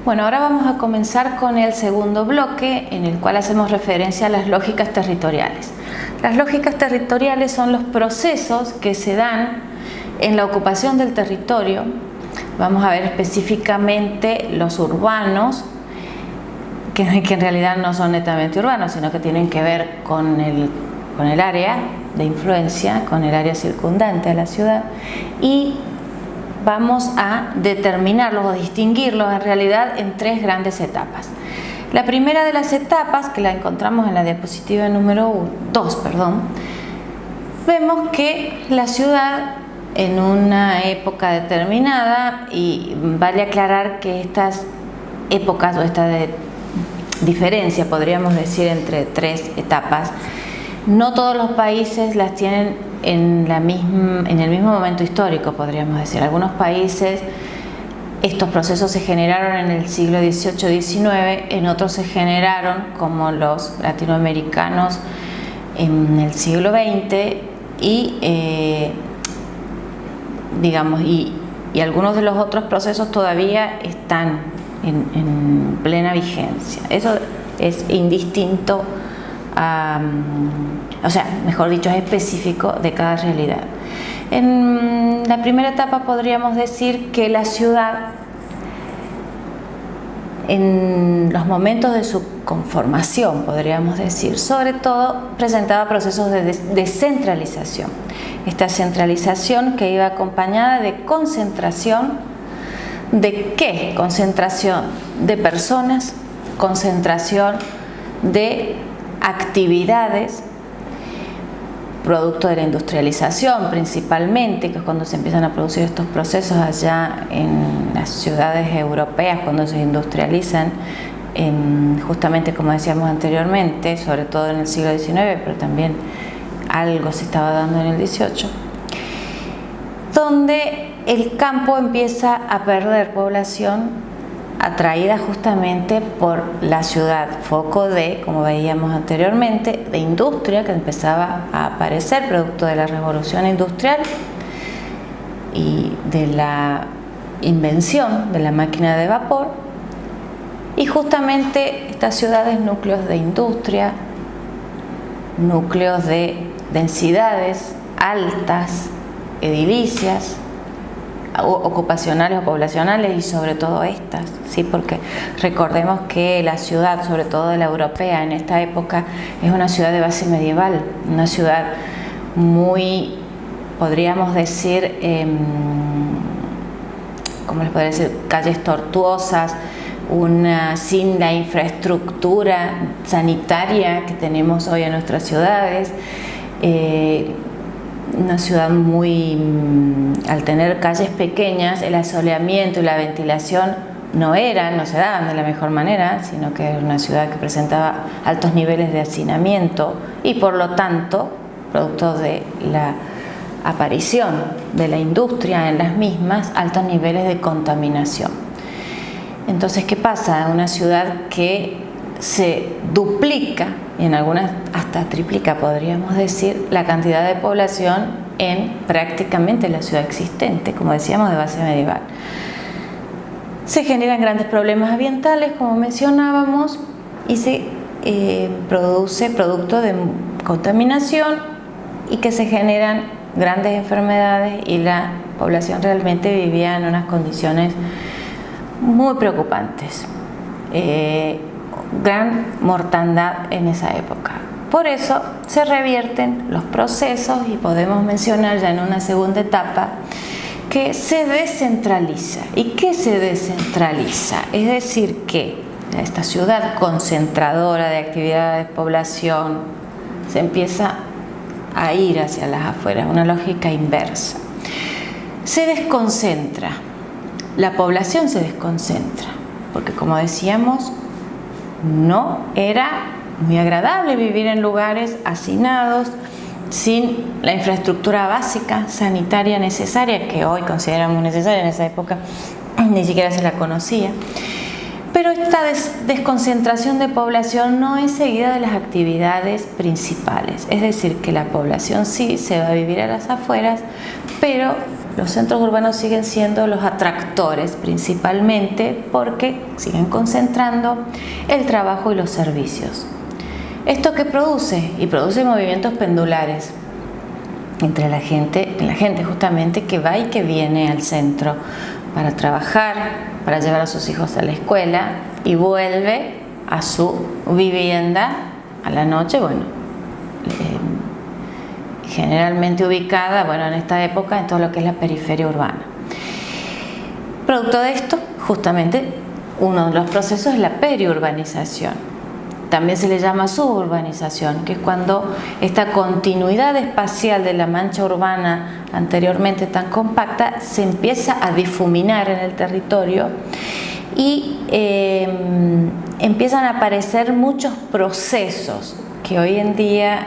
Bueno, ahora vamos a comenzar con el segundo bloque, en el cual hacemos referencia a las lógicas territoriales. Las lógicas territoriales son los procesos que se dan en la ocupación del territorio. Vamos a ver específicamente los urbanos, que en realidad no son netamente urbanos, sino que tienen que ver con el área de influencia, con el área circundante a la ciudad, y vamos a determinarlos o distinguirlos en realidad en tres grandes etapas. La primera de las etapas, que la encontramos en la diapositiva número 2, vemos que la ciudad en una época determinada, y vale aclarar que estas épocas o esta diferencia, podríamos decir, entre tres etapas, no todos los países las tienen en el mismo momento histórico, podríamos decir. Algunos países estos procesos se generaron en el siglo XVIII-XIX, en otros se generaron, como los latinoamericanos, en el siglo XX y algunos de los otros procesos todavía están en plena vigencia. Eso es indistinto, mejor dicho, es específico de cada realidad. En la primera etapa podríamos decir que la ciudad, en los momentos de su conformación, podríamos decir, sobre todo presentaba procesos de descentralización. Esta centralización que iba acompañada de concentración. ¿De qué? Concentración de personas, concentración de actividades, producto de la industrialización principalmente, que es cuando se empiezan a producir estos procesos allá en las ciudades europeas, cuando se industrializan, justamente como decíamos anteriormente, sobre todo en el siglo XIX, pero también algo se estaba dando en el XVIII, donde el campo empieza a perder población atraída justamente por la ciudad, foco de, como veíamos anteriormente, de industria que empezaba a aparecer producto de la revolución industrial y de la invención de la máquina de vapor, y justamente estas ciudades, núcleos de industria, núcleos de densidades altas, edilicias, ocupacionales o poblacionales, y sobre todo estas, ¿sí? Porque recordemos que la ciudad, sobre todo la europea en esta época, es una ciudad de base medieval, una ciudad muy, podríamos decir, ¿cómo les podría decir? Calles tortuosas, sin la infraestructura sanitaria que tenemos hoy en nuestras ciudades. Una ciudad al tener calles pequeñas, el asoleamiento y la ventilación no se daban de la mejor manera, sino que era una ciudad que presentaba altos niveles de hacinamiento y, por lo tanto, producto de la aparición de la industria en las mismas, altos niveles de contaminación. Entonces, ¿qué pasa? Una ciudad que se duplica, y en algunas hasta triplica, podríamos decir, la cantidad de población en prácticamente la ciudad existente, como decíamos, de base medieval. Se generan grandes problemas ambientales, como mencionábamos, y se produce producto de contaminación, y que se generan grandes enfermedades, y la población realmente vivía en unas condiciones muy preocupantes. Gran mortandad en esa época. Por eso se revierten los procesos, y podemos mencionar ya en una segunda etapa que se descentraliza. ¿Y qué se descentraliza? Es decir, que esta ciudad concentradora de actividades, población, se empieza a ir hacia las afueras, una lógica inversa. Se desconcentra, la población se desconcentra, porque, como decíamos, no era muy agradable vivir en lugares hacinados, sin la infraestructura básica sanitaria necesaria, que hoy consideramos necesaria, en esa época ni siquiera se la conocía. Pero esta desconcentración de población no es seguida de las actividades principales, es decir, que la población sí se va a vivir a las afueras, pero los centros urbanos siguen siendo los atractores principalmente porque siguen concentrando el trabajo y los servicios. ¿Esto qué produce? Y produce movimientos pendulares entre la gente justamente que va y que viene al centro para trabajar, para llevar a sus hijos a la escuela y vuelve a su vivienda a la noche, generalmente ubicada, en esta época, en todo lo que es la periferia urbana. Producto de esto, justamente, uno de los procesos es la periurbanización. También se le llama suburbanización, que es cuando esta continuidad espacial de la mancha urbana anteriormente tan compacta se empieza a difuminar en el territorio y empiezan a aparecer muchos procesos que hoy en día,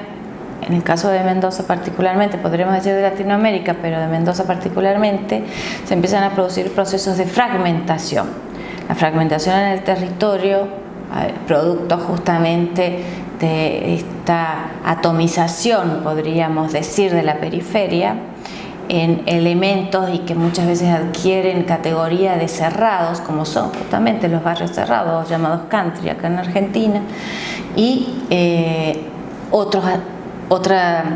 en el caso de Mendoza particularmente, podríamos decir de Latinoamérica, pero de Mendoza particularmente, se empiezan a producir procesos de fragmentación. La fragmentación en el territorio, producto justamente de esta atomización, podríamos decir, de la periferia, en elementos y que muchas veces adquieren categoría de cerrados, como son justamente los barrios cerrados, llamados country acá en Argentina, y otra,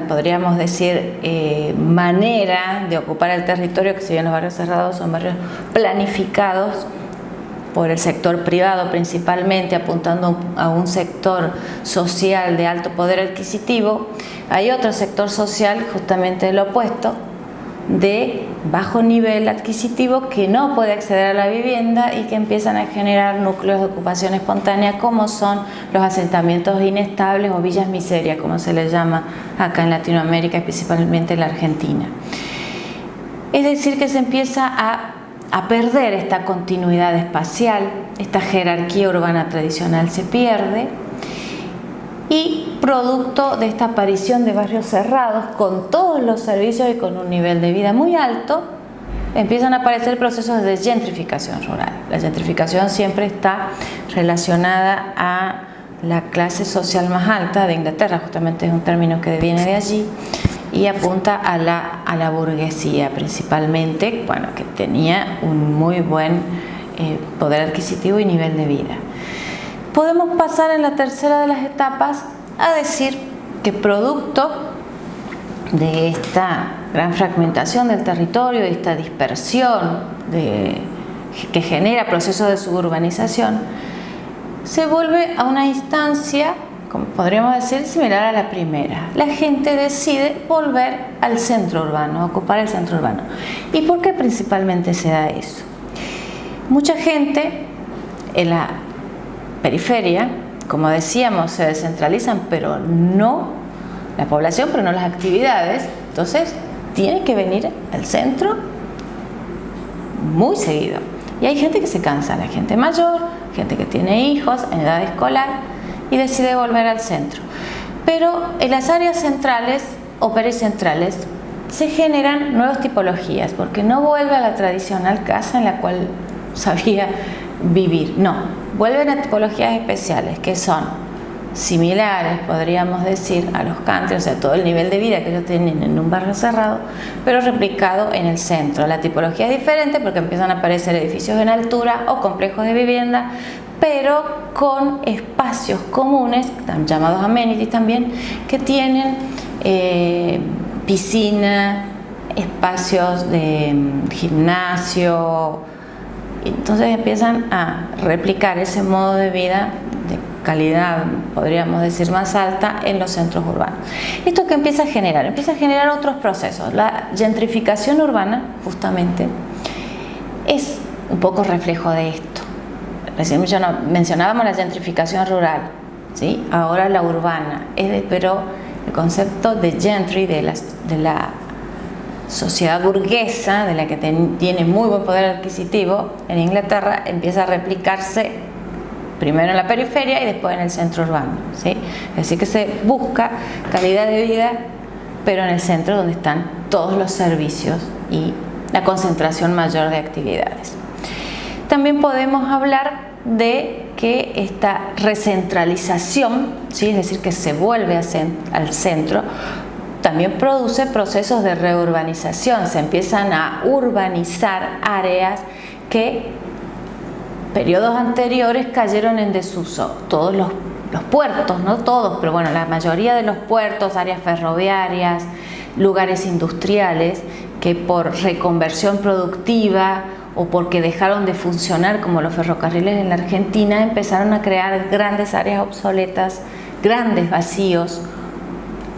podríamos decir, manera de ocupar el territorio, que si bien los barrios cerrados son barrios planificados por el sector privado principalmente, apuntando a un sector social de alto poder adquisitivo, hay otro sector social justamente lo opuesto, de bajo nivel adquisitivo, que no puede acceder a la vivienda y que empiezan a generar núcleos de ocupación espontánea, como son los asentamientos inestables o villas miseria, como se les llama acá en Latinoamérica, principalmente en la Argentina. Es decir, que se empieza a perder esta continuidad espacial, esta jerarquía urbana tradicional se pierde, y producto de esta aparición de barrios cerrados con todos los servicios y con un nivel de vida muy alto, empiezan a aparecer procesos de gentrificación rural. La gentrificación siempre está relacionada a la clase social más alta de Inglaterra, justamente es un término que viene de allí, y apunta a la burguesía principalmente, que tenía un muy buen poder adquisitivo y nivel de vida. Podemos pasar en la tercera de las etapas a decir que producto de esta gran fragmentación del territorio, de esta dispersión que genera procesos de suburbanización, se vuelve a una instancia, como podríamos decir, similar a la primera. La gente decide volver al centro urbano, ocupar el centro urbano. ¿Y por qué principalmente se da eso? Mucha gente en la periferia, como decíamos, se descentralizan, pero no la población, pero no las actividades. Entonces, tiene que venir al centro muy seguido. Y hay gente que se cansa, la gente mayor, gente que tiene hijos en edad escolar y decide volver al centro. Pero en las áreas centrales o pericentrales se generan nuevas tipologías, porque no vuelve a la tradicional casa en la cual sabía vivir, no. Vuelven a tipologías especiales que son similares, podríamos decir, a los country, o sea, todo el nivel de vida que ellos tienen en un barrio cerrado, pero replicado en el centro. La tipología es diferente porque empiezan a aparecer edificios en altura o complejos de vivienda, pero con espacios comunes, llamados amenities también, que tienen piscina, espacios de gimnasio. Entonces empiezan a replicar ese modo de vida de calidad, podríamos decir, más alta en los centros urbanos. ¿Esto qué empieza a generar? Empieza a generar otros procesos. La gentrificación urbana, justamente, es un poco reflejo de esto. Recién mencionábamos la gentrificación rural, ¿sí? Ahora la urbana, pero el concepto de gentry, de la sociedad burguesa, de la que tiene muy buen poder adquisitivo en Inglaterra, empieza a replicarse primero en la periferia y después en el centro urbano, ¿sí? Así que se busca calidad de vida, pero en el centro, donde están todos los servicios y la concentración mayor de actividades. También podemos hablar de que esta recentralización, ¿sí? Es decir, que se vuelve al centro, también produce procesos de reurbanización. Se empiezan a urbanizar áreas que periodos anteriores cayeron en desuso. Todos los puertos, no todos, pero bueno, la mayoría de los puertos, áreas ferroviarias, lugares industriales, que por reconversión productiva o porque dejaron de funcionar como los ferrocarriles en la Argentina, empezaron a crear grandes áreas obsoletas, grandes vacíos,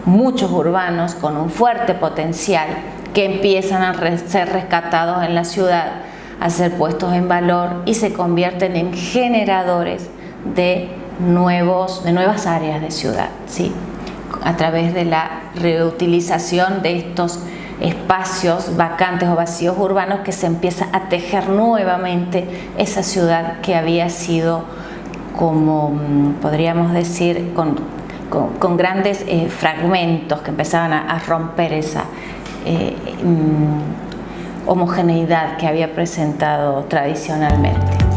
muchos urbanos con un fuerte potencial que empiezan a ser rescatados en la ciudad, a ser puestos en valor y se convierten en generadores de nuevas áreas de ciudad, ¿sí? A través de la reutilización de estos espacios vacantes o vacíos urbanos, que se empieza a tejer nuevamente esa ciudad que había sido, como podríamos decir, con grandes fragmentos que empezaban a romper esa homogeneidad que había presentado tradicionalmente.